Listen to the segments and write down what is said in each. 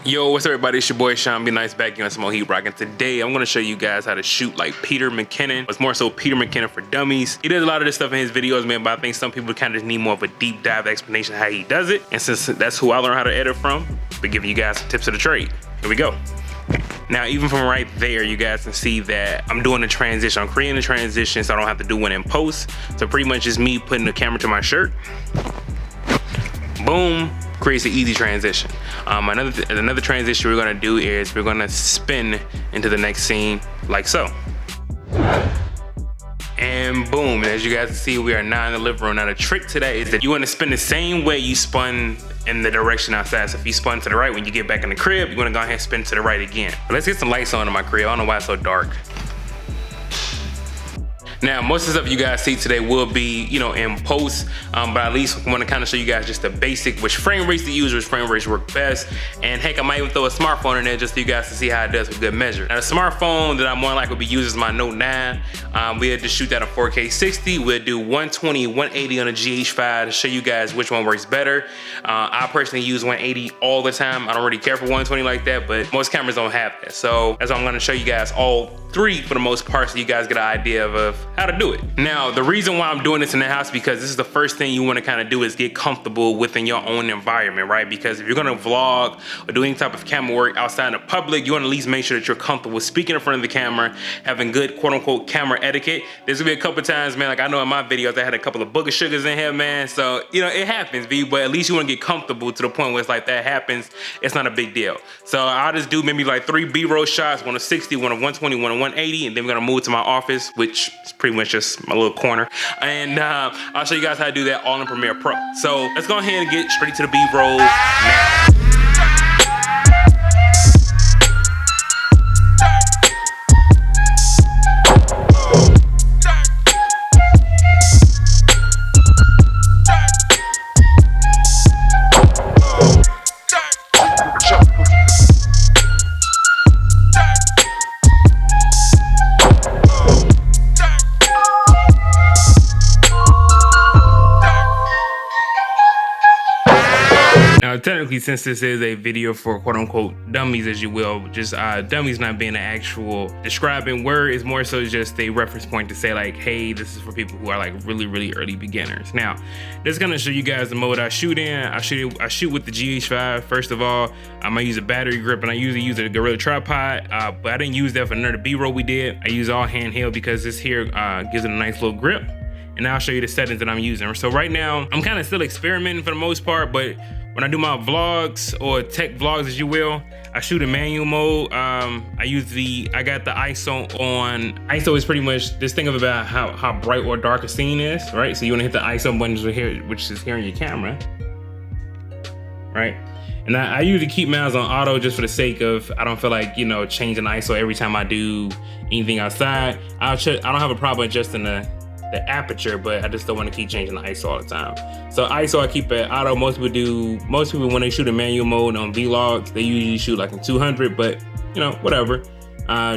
Yo, what's up everybody? It's your boy Sean Be Nice back here on some more Heat Rock, and today I'm gonna show you guys how to shoot like Peter Mckinnon. It's more so Peter Mckinnon for dummies. He does a lot of this stuff in his videos, man, but I think some people kind of need more of a deep dive explanation of how he does it. And since that's who I learned how to edit from, we're giving you guys some tips of the trade. Here we go. Now, even from right there, you guys can see that I'm doing a transition. I'm creating a transition so I don't have to do one in post. So pretty much just me putting the camera to my shirt. Boom. Creates an easy transition. Another transition we're gonna do is we're gonna spin into the next scene like so. And boom, and as you guys can see, we are now in the living room. Now the trick to that is that you wanna spin the same way you spun in the direction outside. So if you spun to the right when you get back in the crib, you wanna go ahead and spin to the right again. But let's get some lights on in my crib. I don't know why it's so dark. Now, most of the stuff you guys see today will be, in post, but at least I want to kind of show you guys just the basic, which frame rates to use, which frame rates work best. And heck, I might even throw a smartphone in there just so you guys can see how it does with good measure. Now, the smartphone that I'm more likely to be using is my Note 9. We had to shoot that at 4K 60. We'll do 120, 180 on a GH5 to show you guys which one works better. I personally use 180 all the time. I don't really care for 120 like that, but most cameras don't have that. So that's why I'm going to show you guys all three for the most part so you guys get an idea of how to do it. Now, the reason why I'm doing this in the house, because this is the first thing you want to kind of do is get comfortable within your own environment, right? Because if you're going to vlog or do any type of camera work outside in the public, you want to at least make sure that you're comfortable speaking in front of the camera, having good quote unquote camera etiquette. There's gonna be a couple times, man, like I know in my videos I had a couple of booger sugars in here, man, so it happens, B, but at least you want to get comfortable to the point where it's like that happens, it's not a big deal. So I'll just do maybe like 3 B-roll shots, one of 60, one of 120, one of 180, and then we're gonna move to my office, which is pretty much just my little corner, and I'll show you guys how to do that all in Premiere Pro. So let's go ahead and get straight to the B-roll now. Now, technically, since this is a video for quote unquote dummies, as you will, just dummies not being an actual describing word, is more so just a reference point to say like, hey, this is for people who are like really early beginners. Now, this is gonna show you guys the mode I shoot in. I shoot with the GH5. First of all, I'm gonna use a battery grip, and I usually use a Gorilla tripod, but I didn't use that for none of the B-roll we did. I use all handheld because this here gives it a nice little grip. And I'll show you the settings that I'm using. So right now, I'm kind of still experimenting for the most part, but when I do my vlogs or tech vlogs, as you will, I shoot in manual mode. I got the ISO on. ISO is pretty much this thing about how bright or dark a scene is, right? So you wanna hit the ISO button which is here on your camera, right? And I usually keep mine on auto just for the sake of, I don't feel like, changing the ISO every time I do anything outside. I don't have a problem adjusting the aperture, but I just don't want to keep changing the ISO all the time. So ISO I keep at auto. Most people when they shoot in manual mode on vlogs, they usually shoot like in 200, but whatever.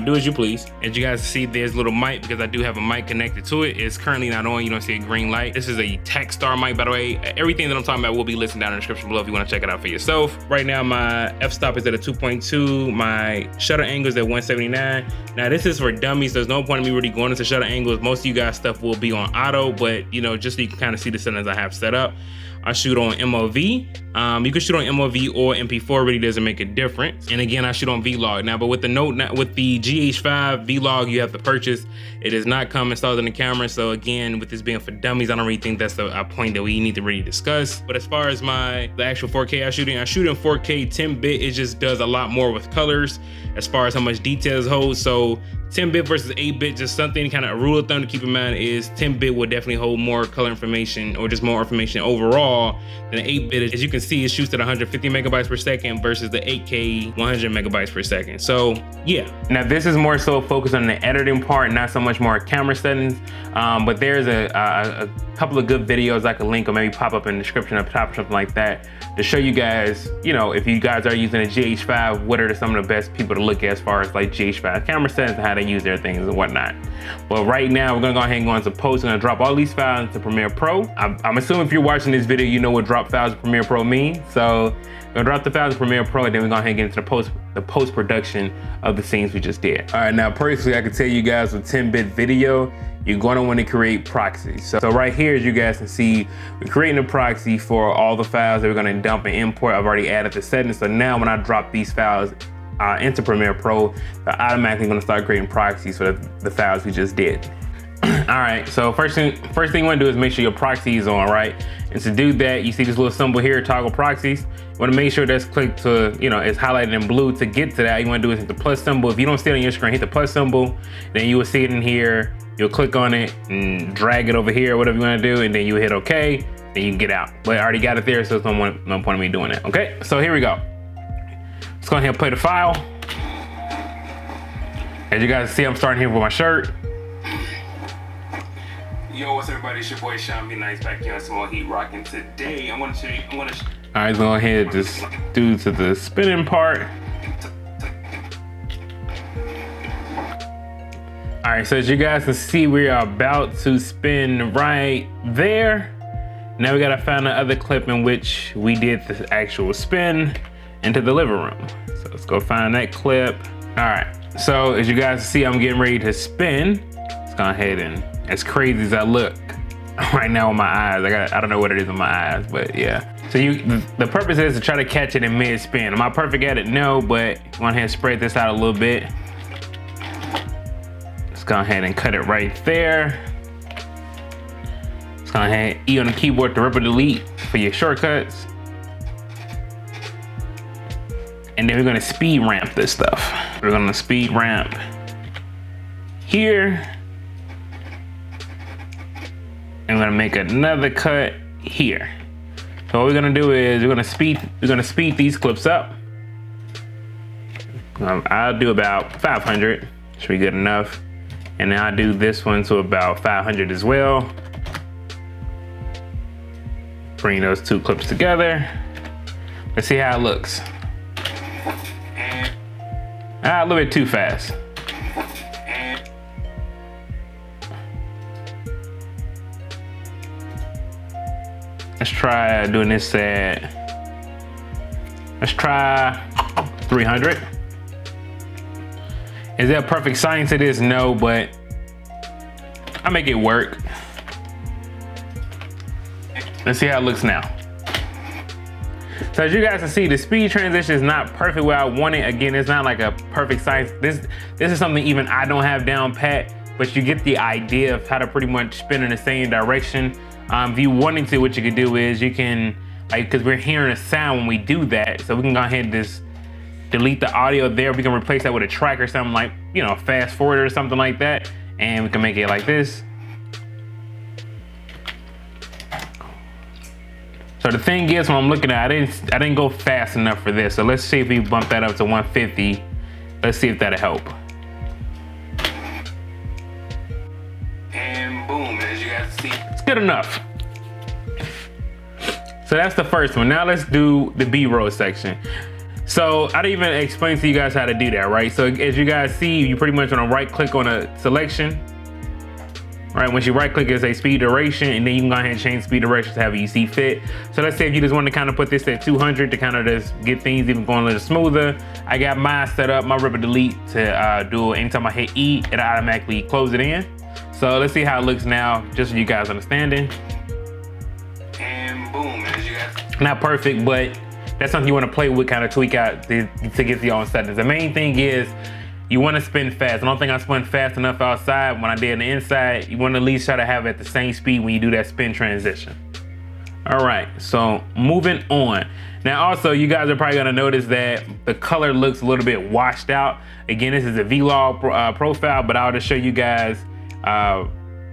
Do as you please. As you guys see, there's a little mic because I do have a mic connected to it. It's currently not on. You don't see a green light. This is a Techstar mic, by the way. Everything that I'm talking about will be listed down in the description below if you want to check it out for yourself. Right now, my f-stop is at a 2.2. My shutter angle is at 179. Now, this is for dummies. There's no point in me really going into shutter angles. Most of you guys' stuff will be on auto, but just so you can kind of see the settings I have set up. I shoot on MOV. You can shoot on MOV or MP4, really doesn't make a difference. And again, I shoot on Vlog. Now, but with the GH5 Vlog, you have to purchase. It does not come installed in the camera. So again, with this being for dummies, I don't really think that's a point that we need to really discuss. But as far as the actual 4K I shoot in 4K 10-bit. It just does a lot more with colors as far as how much details hold. So 10-bit versus 8-bit, just something kind of a rule of thumb to keep in mind is 10-bit will definitely hold more color information or just more information overall than 8-bit. As you can see, it shoots at 150 megabytes per second versus the 8K 100 megabytes per second. So yeah. Now this is more so focused on the editing part, not so much more camera settings. But there's a couple of good videos I can link or maybe pop up in the description up top or something like that to show you guys, if you guys are using a GH5, what are some of the best people to look at as far as like GH5 camera settings and how to use their things and whatnot. But right now, we're gonna go ahead and go into post. I'm gonna drop all these files into Premiere Pro. I'm assuming if you're watching this video, you know what drop files in Premiere Pro me. So we're gonna drop the files in Premiere Pro, and then we're gonna go ahead and get into the post-production of the scenes we just did. All right, now personally, I can tell you guys with 10-bit video, you're gonna wanna create proxies. So right here, as you guys can see, we're creating a proxy for all the files that we're gonna dump and import. I've already added the settings. So now when I drop these files into Premiere Pro, they're automatically gonna start creating proxies for the files we just did. All right, so first thing you wanna do is make sure your proxy is on, right? And to do that, you see this little symbol here, toggle proxies. You wanna make sure that's clicked to, it's highlighted in blue. To get to that, you wanna do is hit the plus symbol. If you don't see it on your screen, hit the plus symbol, then you will see it in here. You'll click on it and drag it over here, whatever you wanna do, and then you hit okay, then you can get out. But I already got it there, so there's no point in me doing that, okay? So here we go. Let's go ahead and play the file. As you guys see, I'm starting here with my shirt. Yo, what's up, everybody? It's your boy Sean B Nice back here on some more Heat Rock, and today I'm gonna show you. All right, let's go ahead and just do to the spinning part. All right, so as you guys can see, we are about to spin right there. Now we gotta find the other clip in which we did the actual spin into the living room. So let's go find that clip. All right, so as you guys see, I'm getting ready to spin. Let's go ahead and, as crazy as I look right now with my eyes, I don't know what it is in my eyes, but yeah. So the purpose is to try to catch it in mid-spin. Am I perfect at it? No, but go ahead and spread this out a little bit. Let's go ahead and cut it right there. Let's go ahead and E on the keyboard to rip or delete for your shortcuts. And then we're gonna speed ramp this stuff. We're gonna speed ramp here. And we're gonna make another cut here. So what we're gonna do is we're gonna speed these clips up. I'll do about 500, should be good enough. And then I'll do this one to about 500 as well. Bring those two clips together. Let's see how it looks. A little bit too fast. Let's try doing this at, let's try 300. Is there a perfect science to this? No, but I make it work. Let's see how it looks now. So as you guys can see, the speed transition is not perfect where I want it. Again, it's not like a perfect science. This is something even I don't have down pat, but you get the idea of how to pretty much spin in the same direction. If you wanted to, what you could do is you can, because we're hearing a sound when we do that, so we can go ahead and just delete the audio there. We can replace that with a track or something like, fast forward or something like that, and we can make it like this. So the thing is, when I'm looking at it, I didn't go fast enough for this. So let's see if we bump that up to 150. Let's see if that'll help. And boom, as you guys see, it's good enough. So that's the first one. Now let's do the B-roll section. So I didn't even explain to you guys how to do that, right? So as you guys see, you pretty much want to right click on a selection. Right, once you right click, it's a speed duration, and then you can go ahead and change speed duration to however you see fit. So let's say if you just want to kind of put this at 200 to kind of just get things even going a little smoother. I got mine set up, my rip or delete to do anytime I hit E, it'll automatically close it in. So let's see how it looks now, just so you guys understanding. And boom, as you guys. Not perfect, but that's something you want to play with, kind of tweak out to get your own settings. The main thing is, you want to spin fast. I don't think I spun fast enough outside. When I did on the inside, you want to at least try to have it at the same speed when you do that spin transition. All right, so moving on. Now also, you guys are probably gonna notice that the color looks a little bit washed out. Again, this is a vlog profile, but I'll just show you guys.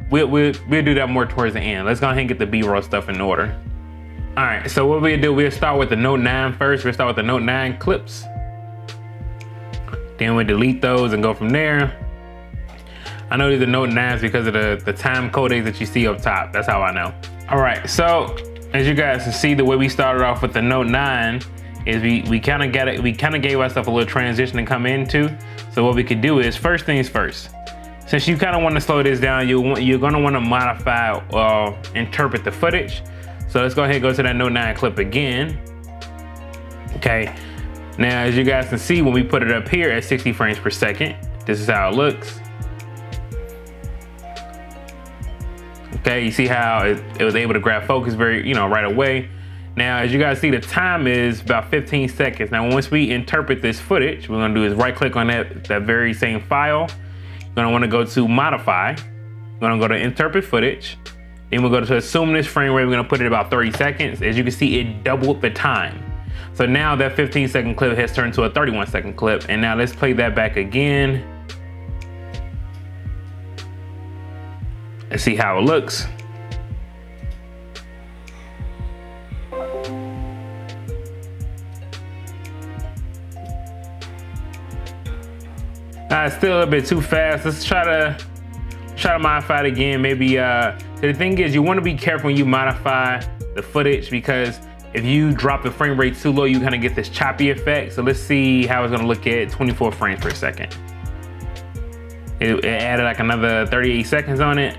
We'll do that more towards the end. Let's go ahead and get the B-roll stuff in order. All right, so what we'll do, we'll start with the Note 9 first. We'll start with the Note 9 clips. Then we delete those and go from there. I know these are Note 9s because of the time codes that you see up top. That's how I know. All right, so as you guys can see, the way we started off with the Note 9 is we kind of gave ourselves a little transition to come into. So what we could do is, first things first, since you kind of want to slow this down, you're gonna want to modify or interpret the footage. So let's go ahead and go to that Note 9 clip again. Okay, now as you guys can see, when we put it up here at 60 frames per second, this is how it looks. Okay, you see how it was able to grab focus very, right away. Now, as you guys see, the time is about 15 seconds. Now, once we interpret this footage, what we're gonna do is right click on that very same file. You're gonna wanna go to modify. You're gonna go to interpret footage. Then we'll go to assume this frame rate. We're gonna put it about 30 seconds. As you can see, it doubled the time. So now that 15-second clip has turned to a 31-second clip. And now let's play that back again. Let's see how it looks. It's still a little bit too fast. Let's try to modify it again. Maybe the thing is, you want to be careful when you modify the footage, because if you drop the frame rate too low, you kind of get this choppy effect. So let's see how it's gonna look at 24 frames per second. It added like another 38 seconds on it.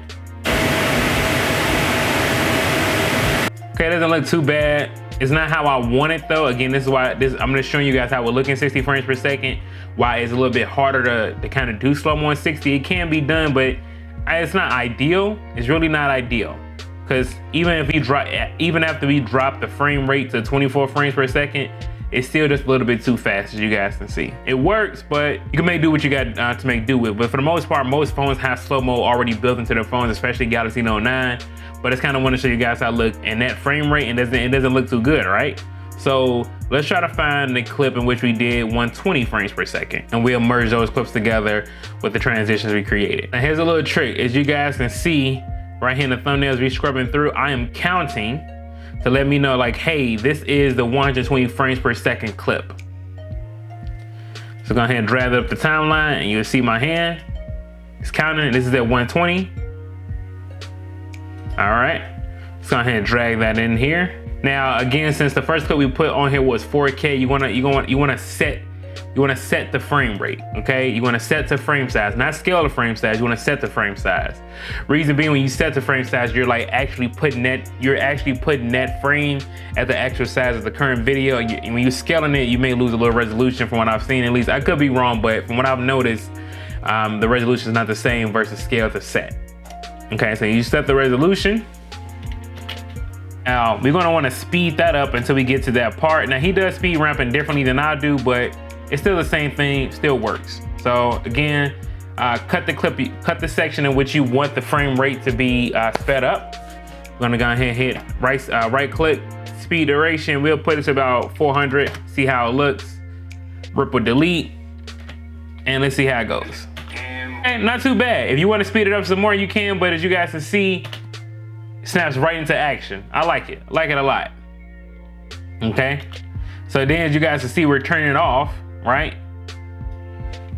Okay, it doesn't look too bad. It's not how I want it though. Again, this is why I'm just showing you guys how we're looking 60 frames per second. Why it's a little bit harder to kind of do slow-mo in 60. It can be done, but it's not ideal. It's really not ideal. Because even after we drop the frame rate to 24 frames per second, it's still just a little bit too fast, as you guys can see. It works, but you can make do what you got to make do with. But for the most part, most phones have slow-mo already built into their phones, especially Galaxy Note 9. But it's kind of want to show you guys how it looks, and that frame rate, it doesn't look too good, right? So let's try to find the clip in which we did 120 frames per second, and we'll merge those clips together with the transitions we created. Now here's a little trick. As you guys can see right here in the thumbnails we scrubbing through, I am counting to let me know like, hey, this is the 120 frames per second clip. So go ahead and drag up the timeline, and you'll see my hand. It's counting. This is at 120. All right, let's go ahead and drag that in here. Now, again, since the first clip we put on here was 4K, you wanna set the frame rate. Okay, you wanna set the frame size, not scale the frame size. You wanna set the frame size. Reason being, when you set the frame size, you're actually putting that frame at the actual size of the current video. And when you're scaling it, you may lose a little resolution. From what I've seen, at least I could be wrong, but from what I've noticed, the resolution is not the same versus scale to set. Okay, so you set the resolution. Now, we're gonna wanna speed that up until we get to that part. Now, he does speed ramping differently than I do, but it's still the same thing, still works. So again, cut the section in which you want the frame rate to be sped up. We're gonna go ahead and hit right click, speed duration. We'll put it to about 400, see how it looks. Ripple delete, and let's see how it goes. And not too bad. If you want to speed it up some more, you can, but as you guys can see, it snaps right into action. I like it. I like it a lot. Okay. So then as you guys can see, we're turning it off, right?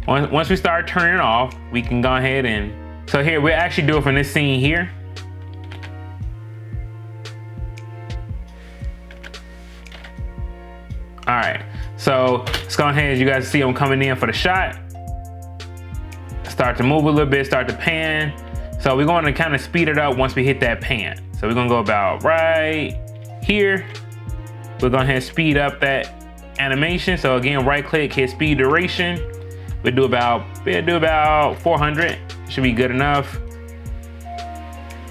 Once we start turning it off, we can go ahead and, so here, we'll actually do it from this scene here. All right. So let's go ahead, as you guys see, I'm coming in for the shot. Start to move a little bit, start to pan. So we're going to kind of speed it up once we hit that pan. So we're gonna go about right here. We're gonna hit speed up that animation. So again, right click, hit speed duration. We'll do about 400. Should be good enough.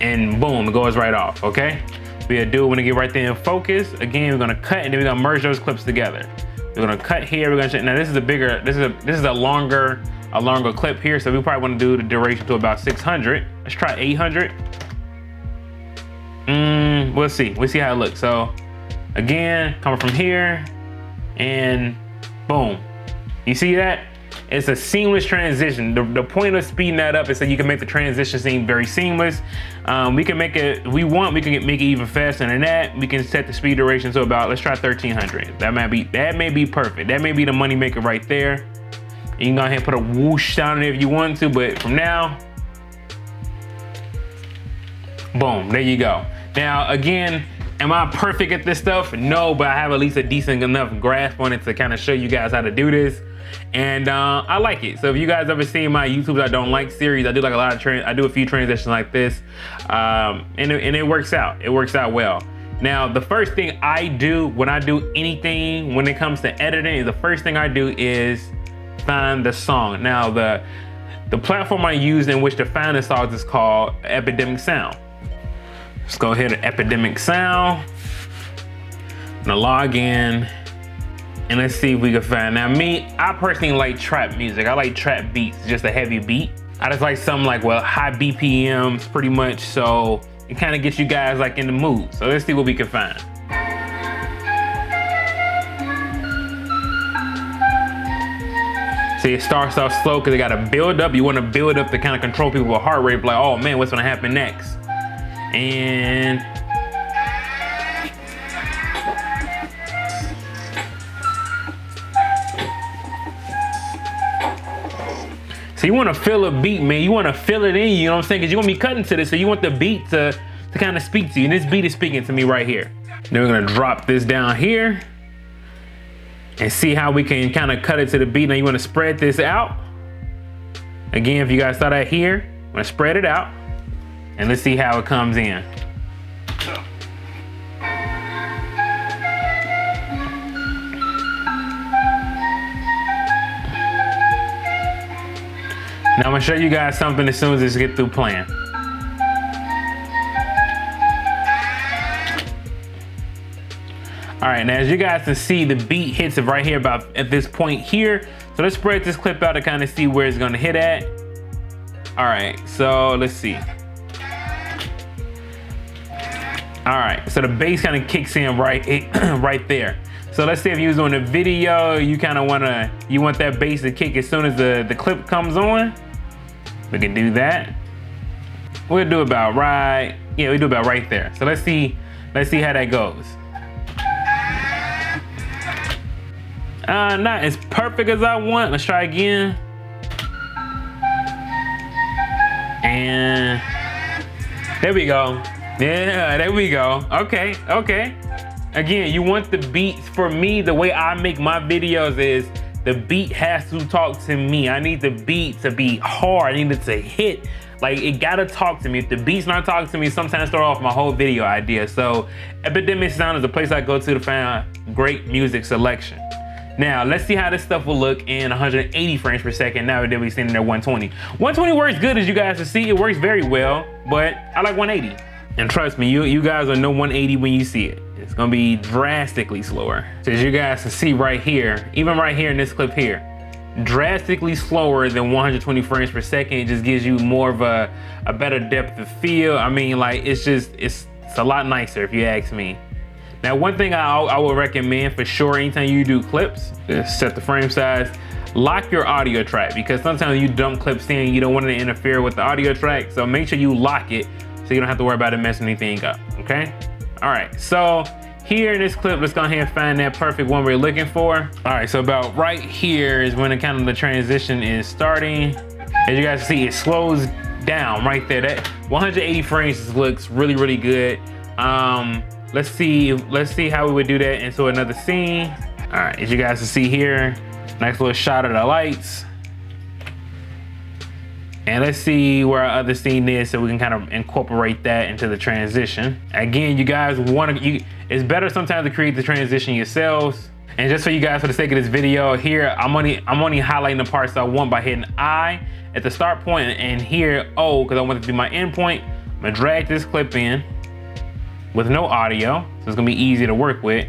And boom, it goes right off, okay? We'll do it when it get right there in focus. Again, we're gonna cut and then we're gonna merge those clips together. We're gonna cut here, we're gonna, now this is a longer clip here, so we probably wanna do the duration to about 600. Let's try 800. We'll see how it looks. So again, coming from here and boom. You see that? It's a seamless transition. The point of speeding that up is so you can make the transition seem very seamless. We can make it, if we want, we can make it even faster than that. We can set the speed duration to about, let's try 1300. That may be perfect. That may be the money maker right there. You can go ahead and put a whoosh sound in it if you want to, but from now, boom, there you go. Now, again, am I perfect at this stuff? No, but I have at least a decent enough grasp on it to kind of show you guys how to do this. And I like it. So if you guys ever seen my YouTube's I Don't Like series, I do like I do a few transitions like this. And it works out. It works out well. Now, the first thing I do when I do anything when it comes to editing, the first thing I do is find the song. Now, the platform I use in which to find the songs is called Epidemic Sound. Let's go ahead to Epidemic Sound. I'm gonna log in and let's see if we can find. Now I personally like trap music. I like trap beats, just a heavy beat. I just like something like, well, high BPMs pretty much, so it kind of gets you guys like in the mood. So let's see what we can find. See, it starts off slow because it gotta build up. You wanna build up to kind of control people's heart rate, like, oh man, what's gonna happen next? And so you want to feel a beat, man. You want to feel it in you, know what I'm saying? Because you're going to be cutting to this, so you want the beat to kind of speak to you. And this beat is speaking to me right here. Then we're going to drop this down here and see how we can kind of cut it to the beat. Now you want to spread this out. Again, if you guys saw that here, I'm going to spread it out. And let's see how it comes in. Now I'm gonna show you guys something as soon as this gets through playing. All right, now as you guys can see, the beat hits it right here about at this point here. So let's spread this clip out to kind of see where it's gonna hit at. All right, so let's see. All right, so the bass kind of kicks in right there. So let's say if you was doing a video, you kind of you want that bass to kick as soon as the clip comes on. We can do that. We'll do about right, yeah, we do about right there. So let's see how that goes. Not as perfect as I want. Let's try again. And there we go. Yeah, there we go. Okay. Again, you want the beats. For me, the way I make my videos is the beat has to talk to me. I need the beat to be hard. I need it to hit. Like, it gotta talk to me. If the beat's not talking to me, sometimes throw off my whole video idea. So Epidemic Sound is a place I go to find great music selection. Now, let's see how this stuff will look in 180 frames per second now that we're sitting there 120. 120 works good, as you guys can see. It works very well, but I like 180. And trust me, you guys will know 180 when you see it. It's gonna be drastically slower. So as you guys can see right here, even right here in this clip here, drastically slower than 120 frames per second. It just gives you more of a better depth of field. I mean, like, it's a lot nicer if you ask me. Now, one thing I would recommend for sure anytime you do clips is set the frame size, lock your audio track, because sometimes you dump clips in, you don't want it to interfere with the audio track. So make sure you lock it so you don't have to worry about it messing anything up, okay? All right, so here in this clip, let's go ahead and find that perfect one we're looking for. All right, so about right here is when the transition is starting. As you guys see, it slows down right there. That 180 frames looks really, really good. Let's see how we would do that into another scene. All right, as you guys can see here, nice little shot of the lights. And let's see where our other scene is so we can kind of incorporate that into the transition. Again, you guys it's better sometimes to create the transition yourselves. And just for you guys, for the sake of this video here, I'm only highlighting the parts I want by hitting I at the start point and here O, because I want it to be my end point. I'm gonna drag this clip in with no audio, so it's gonna be easy to work with.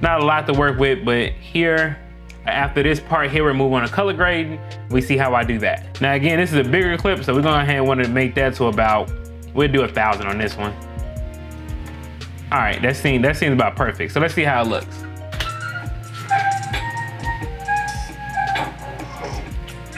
Not a lot to work with, but here, after this part here, we're moving on to color grading. We see how I do that. Now again, this is a bigger clip, so we're gonna go ahead and want to make that to about, we'll do 1,000 on this one. All right, that seems about perfect. So let's see how it looks.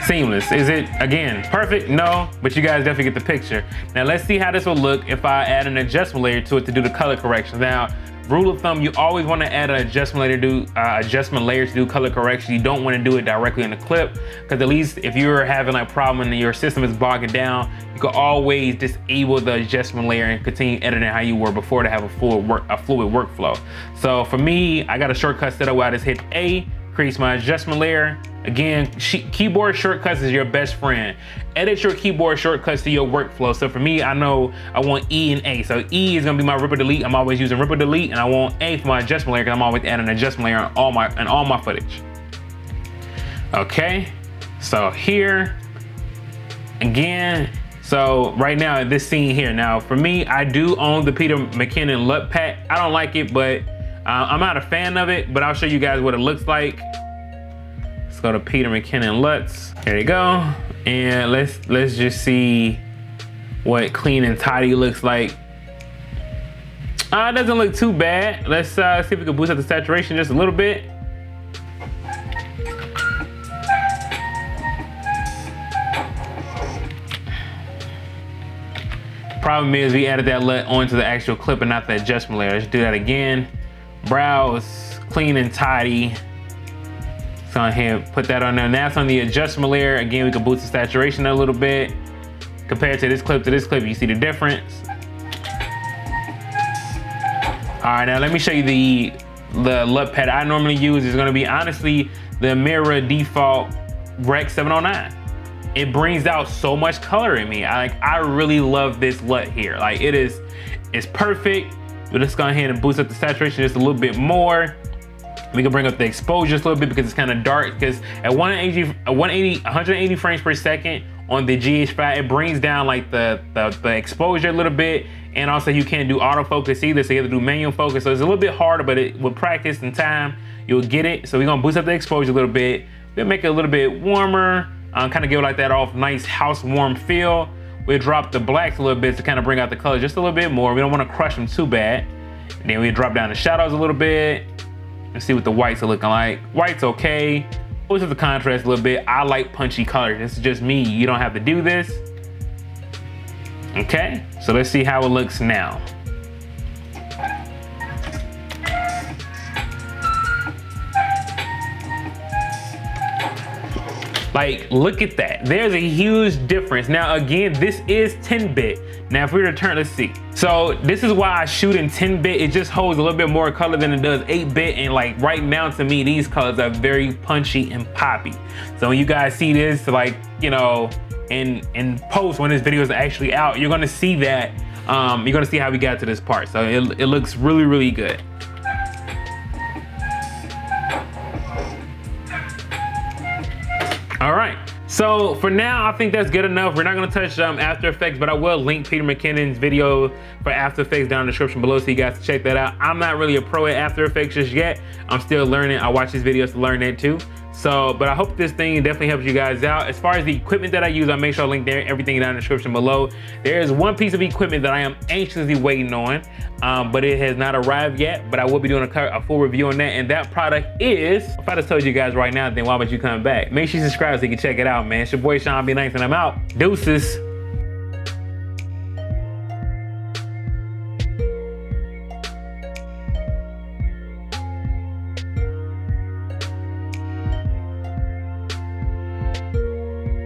Seamless. Is it, again, perfect? No, but you guys definitely get the picture. Now let's see how this will look if I add an adjustment layer to it to do the color correction. Now, rule of thumb, you always want to add an adjustment layer to do color correction. You don't want to do it directly in the clip, because at least if you're having a problem and your system is bogging down, you can always disable the adjustment layer and continue editing how you were before to have a fluid workflow. So for me, I got a shortcut set up where I just hit A, creates my adjustment layer. Again, keyboard shortcuts is your best friend. Edit your keyboard shortcuts to your workflow. So for me, I know I want E and A. So E is gonna be my ripper delete. I'm always using ripper delete, and I want A for my adjustment layer because I'm always adding an adjustment layer on all my footage. Okay, so here, again, so right now in this scene here, now for me, I do own the Peter Mckinnon LUT pack. I don't like it, but I'm not a fan of it, but I'll show you guys what it looks like. Let's go to Peter Mckinnon LUTs. There you go. And let's just see what clean and tidy looks like. It doesn't look too bad. Let's see if we can boost up the saturation just a little bit. Problem is we added that LUT onto the actual clip and not the adjustment layer. Let's do that again. Browse, clean and tidy. Let's go ahead and put that on there. Now it's on the adjustment layer. Again, we can boost the saturation a little bit. Compared to this clip, you see the difference. All right, now let me show you the LUT pad I normally use. Is gonna be honestly the Mira default Rec 709. It brings out so much color in me. I really love this LUT here. Like it's perfect. We'll just go ahead and boost up the saturation just a little bit more. We can bring up the exposure just a little bit because it's kind of dark. Because at 180 frames per second on the GH5, it brings down like the exposure a little bit. And also you can't do autofocus either, so you have to do manual focus. So it's a little bit harder, but with practice and time, you'll get it. So we're gonna boost up the exposure a little bit. We'll make it a little bit warmer. Kind of give it like that off nice house warm feel. We'll drop the blacks a little bit to kind of bring out the color just a little bit more. We don't want to crush them too bad. And then we drop down the shadows a little bit and see what the whites are looking like. White's okay. Boost up the contrast a little bit. I like punchy colors. This is just me. You don't have to do this. Okay, so let's see how it looks now. Like, look at that. There's a huge difference. Now, again, this is 10-bit. Now, if we return, let's see. So this is why I shoot in 10-bit. It just holds a little bit more color than it does 8-bit. And like right now, to me, these colors are very punchy and poppy. So when you guys see this, like, you know, in post, when this video is actually out, you're gonna see that. You're gonna see how we got to this part. So it looks really, really good. All right, so for now, I think that's good enough. We're not gonna touch After Effects, but I will link Peter Mckinnon's video for After Effects down in the description below so you guys can check that out. I'm not really a pro at After Effects just yet. I'm still learning. I watch these videos to learn that too. So, but I hope this thing definitely helps you guys out. As far as the equipment that I use, I'll make sure I link there, everything down in the description below. There is one piece of equipment that I am anxiously waiting on, but it has not arrived yet, but I will be doing a full review on that. And that product is, if I just told you guys right now, then why would you come back? Make sure you subscribe so you can check it out, man. It's your boy, Sean B. Nice, and I'm out. Deuces.